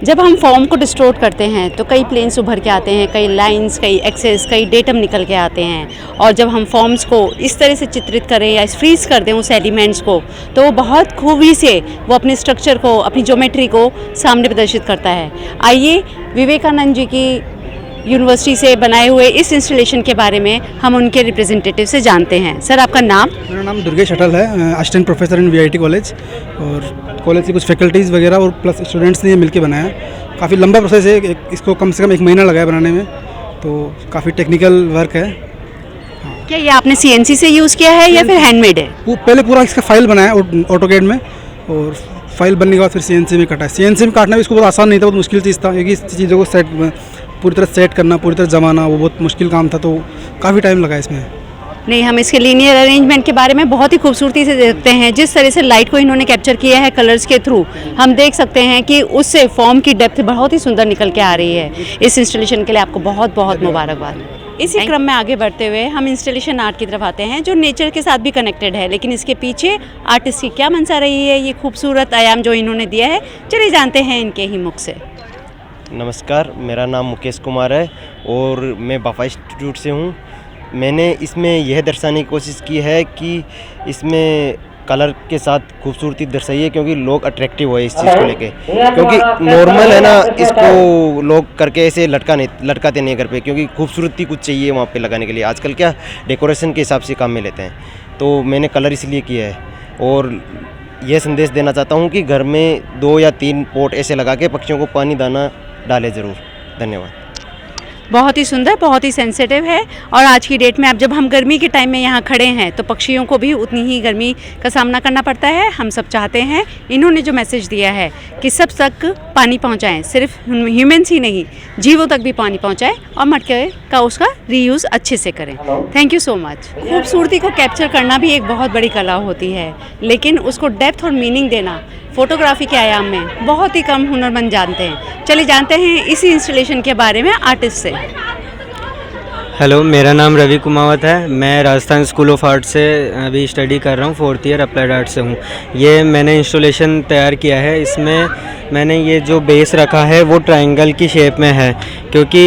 जब हम फॉर्म को डिस्टोर्ट करते हैं तो कई प्लेन्स उभर के आते हैं, कई लाइंस, कई एक्सेस, कई डेटम निकल के आते हैं। और जब हम फॉर्म्स को इस तरह से चित्रित करें या फ्रीज कर दें उस एलिमेंट्स को, तो वो बहुत खूबी से वो अपने स्ट्रक्चर को, अपनी ज्योमेट्री को सामने प्रदर्शित करता है। आइए विवेकानंद जी की यूनिवर्सिटी से बनाए हुए इस इंस्टॉलेशन के बारे में हम उनके रिप्रेजेंटेटिव से जानते हैं। सर, आपका नाम? मेरा नाम दुर्गेश अटल है, assistant professor in VIT college. और कॉलेज की कुछ फैकल्टीज़ वगैरह और प्लस स्टूडेंट्स ने मिलकर बनाया। काफ़ी लंबा प्रोसेस है, इसको कम से कम 1 महीना लगा है बनाने में, तो काफ़ी टेक्निकल वर्क है। क्या ये आपने सीएनसी से यूज़ किया है या फिर हैंडमेड है? पहले पूरा इसका फाइल बनाया ऑटोकैड में, और फाइल बनने के बाद फिर सीएनसी में काटा है। सीएनसी में काटना भी इसको बहुत आसान नहीं था, बहुत मुश्किल चीज़ था, क्योंकि इस चीज़ों को पूरी तरह सेट करना, पूरी तरह जमाना, वो बहुत मुश्किल काम था, तो काफ़ी टाइम लगा इसमें। नहीं, हम इसके लीनियर अरेंजमेंट के बारे में बहुत ही खूबसूरती से देखते हैं। जिस तरह से लाइट को इन्होंने कैप्चर किया है कलर्स के थ्रू, हम देख सकते हैं कि उससे फॉर्म की डेप्थ बहुत ही सुंदर निकल के आ रही है। इस इंस्टॉलेशन के लिए आपको बहुत बहुत मुबारकबाद। इसी क्रम में आगे बढ़ते हुए हम इंस्टॉलेशन आर्ट की तरफ आते हैं, जो नेचर के साथ भी कनेक्टेड है, लेकिन इसके पीछे आर्टिस्ट की क्या मंशा रही है, ये खूबसूरत आयाम जो इन्होंने दिया है, चलिए जानते हैं इनके ही मुख से। नमस्कार, मेरा नाम मुकेश कुमार है और मैं बाफा इंस्टीट्यूट से हूँ। मैंने इसमें यह दर्शाने की कोशिश की है कि इसमें कलर के साथ खूबसूरती दर्शाई है, क्योंकि लोग अट्रैक्टिव हो इस चीज़ को लेके। क्योंकि नॉर्मल है ना, इसको लोग करके ऐसे लटकाते नहीं घर पे, क्योंकि खूबसूरती कुछ चाहिए वहाँ पे लगाने के लिए। आजकल क्या डेकोरेशन के हिसाब से काम में लेते हैं, तो मैंने कलर इसलिए किया है। और यह संदेश देना चाहता हूँ कि घर में 2 या 3 पॉट ऐसे लगा के पक्षियों को पानी दाना डालें ज़रूर। धन्यवाद। बहुत ही सुंदर, बहुत ही सेंसिटिव है। और आज की डेट में अब जब हम गर्मी के टाइम में यहाँ खड़े हैं, तो पक्षियों को भी उतनी ही गर्मी का सामना करना पड़ता है। हम सब चाहते हैं, इन्होंने जो मैसेज दिया है कि सब तक पानी पहुँचाएं, सिर्फ ह्यूमन्स ही नहीं, जीवों तक भी पानी पहुँचाएं, और मटके का उसका रीयूज़ अच्छे से करें। Thank you so much. खूबसूरती को कैप्चर करना भी एक बहुत बड़ी कला होती है, लेकिन उसको डेप्थ और मीनिंग देना फोटोग्राफी के आयाम में बहुत ही कम हुनरमंद जानते हैं। चलिए जानते हैं इसी इंस्टॉलेशन के बारे में आर्टिस्ट से। हेलो, मेरा नाम रवि कुमावत है। मैं राजस्थान स्कूल ऑफ आर्ट से अभी स्टडी कर रहा हूँ, 4th ईयर अप्लाइड आर्ट से हूँ। ये मैंने इंस्टॉलेशन तैयार किया है। इसमें मैंने ये जो बेस रखा है वो ट्रायंगल की शेप में है, क्योंकि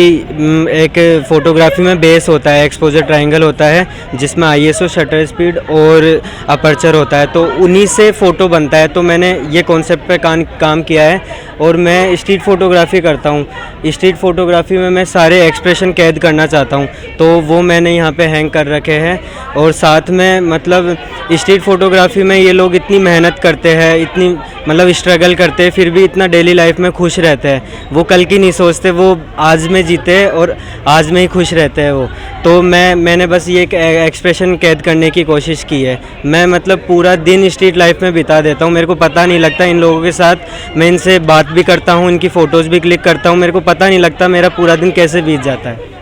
एक फ़ोटोग्राफी में बेस होता है, एक्सपोजर ट्रायंगल होता है, जिसमें ISO, शटर स्पीड और अपर्चर होता है, तो उन्हीं से फ़ोटो बनता है। तो मैंने ये कॉन्सेप्ट पे काम किया है। और मैं स्ट्रीट फ़ोटोग्राफी करता हूँ। स्ट्रीट फ़ोटोग्राफी में मैं सारे एक्सप्रेशन कैद करना चाहता हूँ, तो वो मैंने यहाँ पे हैंग कर रखे हैं। और साथ में मतलब स्ट्रीट फ़ोटोग्राफी में ये लोग इतनी मेहनत करते हैं, इतनी मतलब स्ट्रगल करते हैं, फिर भी इतना डेली लाइफ में खुश रहते हैं। वो कल की नहीं सोचते, वो आज में जीते हैं और आज में ही खुश रहते हैं वो। तो मैंने बस ये एक एक्सप्रेशन कैद करने की कोशिश की है। मैं मतलब पूरा दिन स्ट्रीट लाइफ में बिता देता हूँ, मेरे को पता नहीं लगता। इन लोगों के साथ मैं इनसे बात भी करता हूँ, इनकी फ़ोटोज़ भी क्लिक करता हूँ, मेरे को पता नहीं लगता मेरा पूरा दिन कैसे बीत जाता है।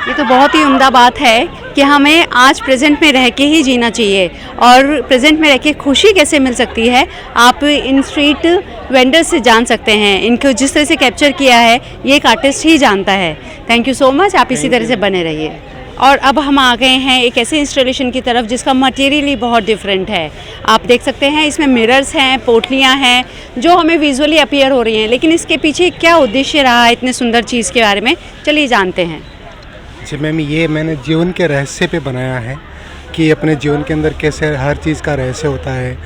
ये तो बहुत ही उम्दा बात है कि हमें आज प्रेजेंट में रह के ही जीना चाहिए, और प्रेजेंट में रह के खुशी कैसे मिल सकती है आप इन स्ट्रीट वेंडर से जान सकते हैं। इनको जिस तरह से कैप्चर किया है ये एक आर्टिस्ट ही जानता है। थैंक यू सो मच, आप इसी तरह से बने रहिए। और अब हम आ गए हैं एक ऐसे इंस्टॉलेशन की तरफ जिसका मटेरियल ही बहुत डिफरेंट है। आप देख सकते हैं इसमें मिरर्स हैं, पोटलियाँ हैं, जो हमें विजुअली अपीयर हो रही हैं, लेकिन इसके पीछे क्या उद्देश्य रहा है इतने सुंदर चीज़ के बारे में, चलिए जानते हैं। जी मैम, ये मैंने जीवन के रहस्य पे बनाया है कि अपने जीवन के अंदर कैसे हर चीज़ का रहस्य होता है,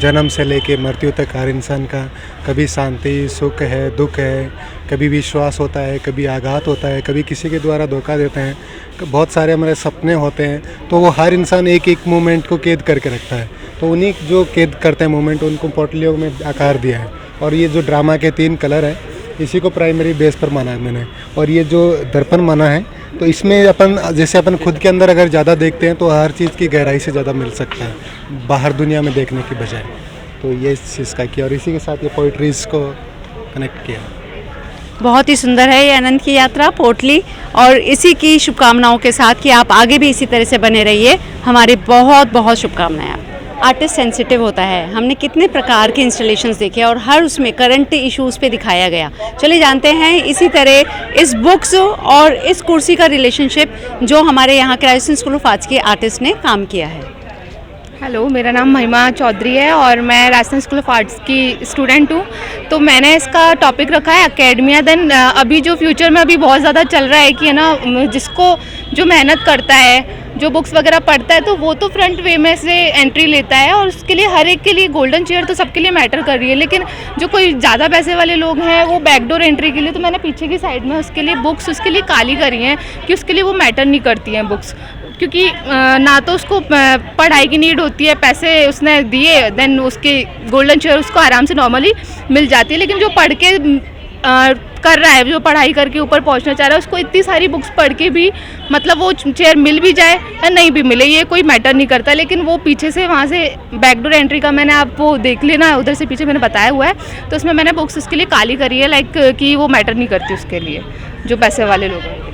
जन्म से लेके मृत्यु तक हर इंसान का कभी शांति, सुख है, दुख है, कभी विश्वास होता है, कभी आघात होता है, कभी किसी के द्वारा धोखा देते हैं, बहुत सारे हमारे सपने होते हैं। तो वो हर इंसान एक एक मोमेंट को कैद करके रखता है, तो उन्हीं जो कैद करते हैं मोमेंट, उनको पोर्टलियो में आकार दिया है। और ये जो ड्रामा के 3 कलर हैं, इसी को प्राइमरी बेस पर माना है मैंने। और ये जो दर्पण माना है, तो इसमें अपन जैसे अपन खुद के अंदर अगर ज़्यादा देखते हैं तो हर चीज़ की गहराई से ज़्यादा मिल सकता है बाहर दुनिया में देखने की बजाय। तो ये चीज़ का किया, और इसी के साथ ये पोइट्रीज़ को कनेक्ट किया। बहुत ही सुंदर है ये आनंद की यात्रा पोटली, और इसी की शुभकामनाओं के साथ कि आप आगे भी इसी तरह से बने रहिए। हमारी बहुत बहुत शुभकामनाएं। आर्टिस्ट सेंसिटिव होता है। हमने कितने प्रकार के इंस्टॉलेशंस देखे और हर उसमें करंट इश्यूज़ पे दिखाया गया। चलिए जानते हैं इसी तरह इस बुक्स और इस कुर्सी का रिलेशनशिप जो हमारे यहाँ के राजस्थान स्कूल ऑफ आर्ट्स के आर्टिस्ट ने काम किया है। हेलो, मेरा नाम महिमा चौधरी है और मैं राजस्थान स्कूल ऑफ आर्ट्स की स्टूडेंट हूँ। तो मैंने इसका टॉपिक रखा है एकेडमिया। देन अभी जो फ्यूचर में अभी बहुत ज़्यादा चल रहा है कि है ना, जिसको जो मेहनत करता है, जो बुक्स वगैरह पढ़ता है, तो वो तो फ्रंट वे में से एंट्री लेता है और उसके लिए हर एक के लिए गोल्डन चेयर तो सबके लिए मैटर कर रही है। लेकिन जो कोई ज़्यादा पैसे वाले लोग हैं वो बैकडोर एंट्री के लिए, तो मैंने पीछे की साइड में उसके लिए बुक्स उसके लिए काली करी हैं कि उसके लिए वो मैटर नहीं करती हैं बुक्स, क्योंकि ना तो उसको पढ़ाई की नीड होती है, पैसे उसने दिए, देन उसके गोल्डन चेयर उसको आराम से नॉर्मली मिल जाती है। लेकिन जो पढ़ के कर रहा है, जो पढ़ाई करके ऊपर पहुंचना चाह रहा है, उसको इतनी सारी बुक्स पढ़ के भी मतलब वो चेयर मिल भी जाए या नहीं भी मिले, ये कोई मैटर नहीं करता। लेकिन वो पीछे से वहाँ से बैकडोर एंट्री का मैंने आपको देख लेना, उधर से पीछे मैंने बताया हुआ है, तो उसमें मैंने बुक्स उसके लिए काली करी है, लाइक कि वो मैटर नहीं करती उसके लिए, जो पैसे वाले लोग हैं।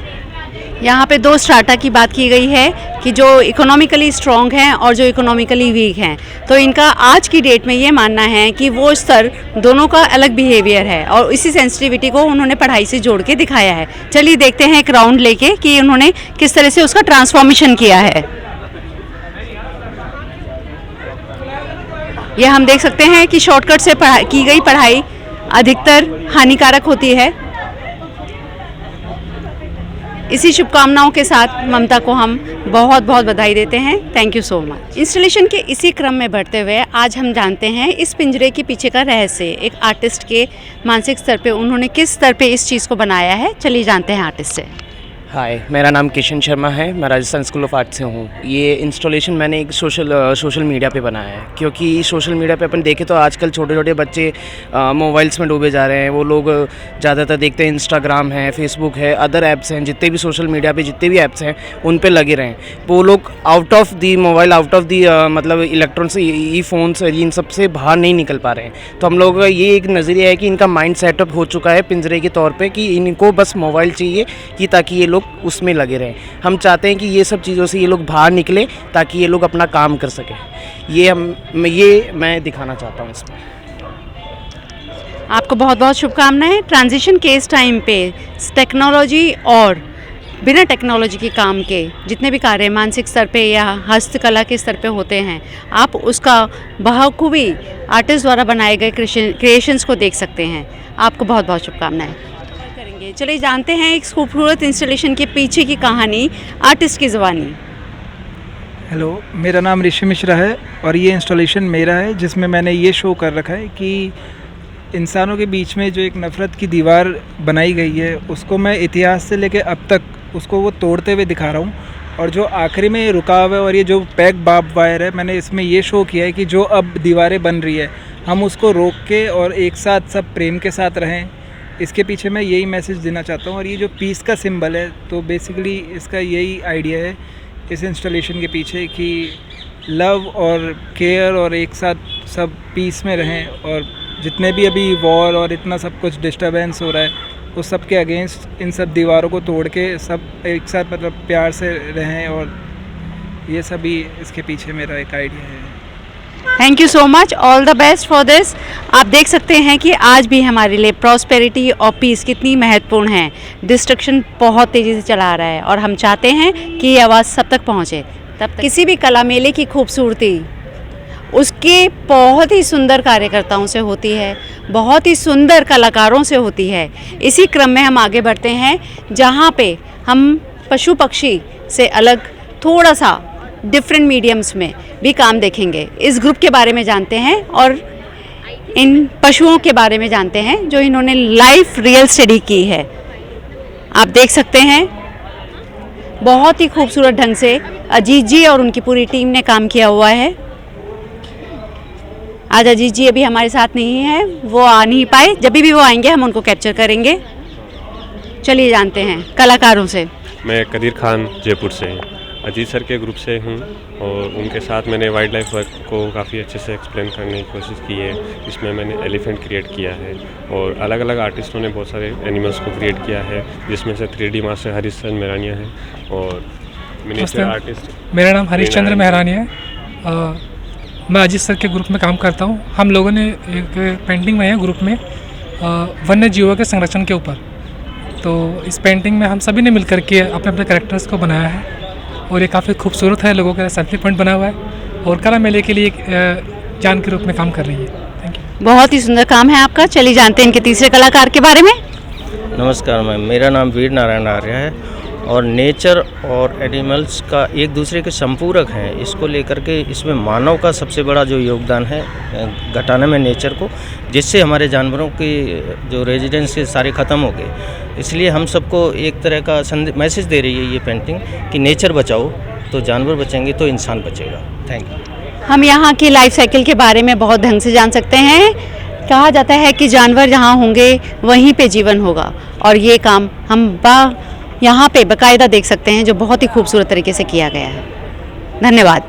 यहाँ पे दो स्ट्राटा की बात की गई है कि जो इकोनॉमिकली स्ट्रॉन्ग हैं और जो इकोनॉमिकली वीक हैं, तो इनका आज की डेट में ये मानना है कि वो स्तर दोनों का अलग बिहेवियर है और इसी सेंसिटिविटी को उन्होंने पढ़ाई से जोड़ के दिखाया है। चलिए देखते हैं एक राउंड लेके कि उन्होंने किस तरह से उसका ट्रांसफॉर्मेशन किया है। ये हम देख सकते हैं कि शॉर्टकट से की गई पढ़ाई अधिकतर हानिकारक होती है। इसी शुभकामनाओं के साथ ममता को हम बहुत बहुत बधाई देते हैं। Thank you so much. Installation के इसी क्रम में बढ़ते हुए आज हम जानते हैं इस पिंजरे के पीछे का रहस्य, एक आर्टिस्ट के मानसिक स्तर पे उन्होंने किस स्तर पे इस चीज़ को बनाया है। चलिए जानते हैं आर्टिस्ट से। हाय, मेरा नाम किशन शर्मा है, मैं राजस्थान स्कूल ऑफ आर्ट से हूँ। ये इंस्टॉलेशन मैंने एक सोशल मीडिया पे बनाया है, क्योंकि सोशल मीडिया पे अपन देखें तो आजकल छोटे छोटे बच्चे मोबाइल्स में डूबे जा रहे हैं। वो लोग ज़्यादातर देखते हैं इंस्टाग्राम है, फेसबुक है, अदर ऐप्स हैं, जितने भी सोशल मीडिया पे जितने भी ऐप्स हैं उन पे लगे रहें। वो लोग out of the mobile, out of the मतलब इलेक्ट्रॉनिक्स, ई फ़ोन्स, इन सब से बाहर नहीं निकल पा रहे हैं। तो हम लोग का ये एक नज़रिया है कि इनका माइंड सेटअप हो चुका है पिंजरे के तौर पर कि इनको बस मोबाइल चाहिए कि ताकि ये लोग उसमें लगे रहें। हम चाहते हैं कि ये सब चीज़ों से ये लोग बाहर निकले ताकि ये लोग अपना काम कर सकें। ये मैं दिखाना चाहता हूँ इसमें। आपको बहुत बहुत शुभकामनाएं। ट्रांजिशन के इस टाइम पे टेक्नोलॉजी और बिना टेक्नोलॉजी के काम के जितने भी कार्य मानसिक स्तर पे या हस्तकला के स्तर पे होते हैं, आप उसका बखूबी आर्टिस्ट द्वारा बनाए गए क्रिएशंस को देख सकते हैं। आपको बहुत बहुत शुभकामनाएं। चलिए जानते हैं एक खूबसूरत इंस्टॉलेशन के पीछे की कहानी आर्टिस्ट की ज़बानी। हेलो, मेरा नाम ऋषि मिश्रा है और ये इंस्टॉलेशन मेरा है, जिसमें मैंने ये शो कर रखा है कि इंसानों के बीच में जो एक नफ़रत की दीवार बनाई गई है उसको मैं इतिहास से लेकर अब तक उसको वो तोड़ते हुए दिखा रहा हूँ। और जो आखिरी में रुका हुआ है और ये जो पैक बार्ब वायर है, मैंने इसमें ये शो किया है कि जो अब दीवारें बन रही है हम उसको रोक के और एक साथ सब प्रेम के साथ रहें। इसके पीछे मैं यही मैसेज देना चाहता हूँ। और ये जो पीस का सिंबल है, तो बेसिकली इसका यही आइडिया है इस इंस्टॉलेशन के पीछे कि लव और केयर और एक साथ सब पीस में रहें। और जितने भी अभी वॉर और इतना सब कुछ डिस्टर्बेंस हो रहा है उस सब के अगेंस्ट इन सब दीवारों को तोड़ के सब एक साथ मतलब प्यार से रहें। और ये सभी इसके पीछे मेरा एक आइडिया है। Thank you so much, all the best for this. आप देख सकते हैं कि आज भी हमारे लिए प्रॉस्पेरिटी और पीस कितनी महत्वपूर्ण है। डिस्ट्रक्शन बहुत तेज़ी से चला आ रहा है और हम चाहते हैं कि ये आवाज़ सब तक पहुँचे। तब तक किसी भी कला मेले की खूबसूरती उसके बहुत ही सुंदर कार्यकर्ताओं से होती है, बहुत ही सुंदर कलाकारों से होती है। इसी क्रम में हम आगे बढ़ते हैं जहाँ पे हम पशु पक्षी से अलग थोड़ा सा डिफरेंट मीडियम्स में भी काम देखेंगे। इस ग्रुप के बारे में जानते हैं और इन पशुओं के बारे में जानते हैं जो इन्होंने लाइफ रियल स्टडी की है। आप देख सकते हैं बहुत ही खूबसूरत ढंग से अजीत जी और उनकी पूरी टीम ने काम किया हुआ है। आज अजीत जी अभी हमारे साथ नहीं है, वो आ नहीं पाए। जब भी वो आएंगे हम उनको कैप्चर करेंगे। चलिए जानते हैं कलाकारों से। मैं कदीर खान जयपुर से अजीत सर के ग्रुप से हूँ और उनके साथ मैंने वाइल्ड लाइफ वर्क को काफ़ी अच्छे से एक्सप्लेन करने की कोशिश की है। इसमें मैंने एलिफेंट क्रिएट किया है और अलग अलग आर्टिस्टों ने बहुत सारे एनिमल्स को क्रिएट किया है, जिसमें से 3D मास्टर हरीशचंद्र मेहरानिया है और मिनिएचर आर्टिस्ट। मेरा नाम हरीशचंद्र मेहरानिया है। मैं अजीत सर के ग्रुप में काम करता हूँ। हम लोगों ने एक पेंटिंग बनाई है ग्रुप में वन्य जीवों के संरक्षण के ऊपर। तो इस पेंटिंग में हम सभी ने मिलकर के अपने अपने कैरेक्टर्स को बनाया है और ये काफ़ी खूबसूरत है। लोगों का सेल्फी पॉइंट बना हुआ है और कला मेले के लिए एक जान के रूप में काम कर रही है। Thank you. बहुत ही सुंदर काम है आपका। चलिए जानते हैं इनके तीसरे कलाकार के बारे में। नमस्कार मैम, मेरा नाम वीर नारायण आर्य है और नेचर और एनिमल्स का एक दूसरे के संपूरक हैं। इसको लेकर के इसमें मानव का सबसे बड़ा जो योगदान है घटाने में नेचर को, जिससे हमारे जानवरों की जो रेजिडेंस के सारे ख़त्म हो गए। इसलिए हम सबको एक तरह का मैसेज दे रही है ये पेंटिंग कि नेचर बचाओ तो जानवर बचेंगे तो इंसान बचेगा। Thank you. हम यहाँ की लाइफ साइकिल के बारे में बहुत ढंग से जान सकते हैं। कहा जाता है कि जानवर जहाँ होंगे वहीं पे जीवन होगा, और ये काम हम यहाँ पे बाकायदा देख सकते हैं, जो बहुत ही खूबसूरत तरीके से किया गया है। धन्यवाद।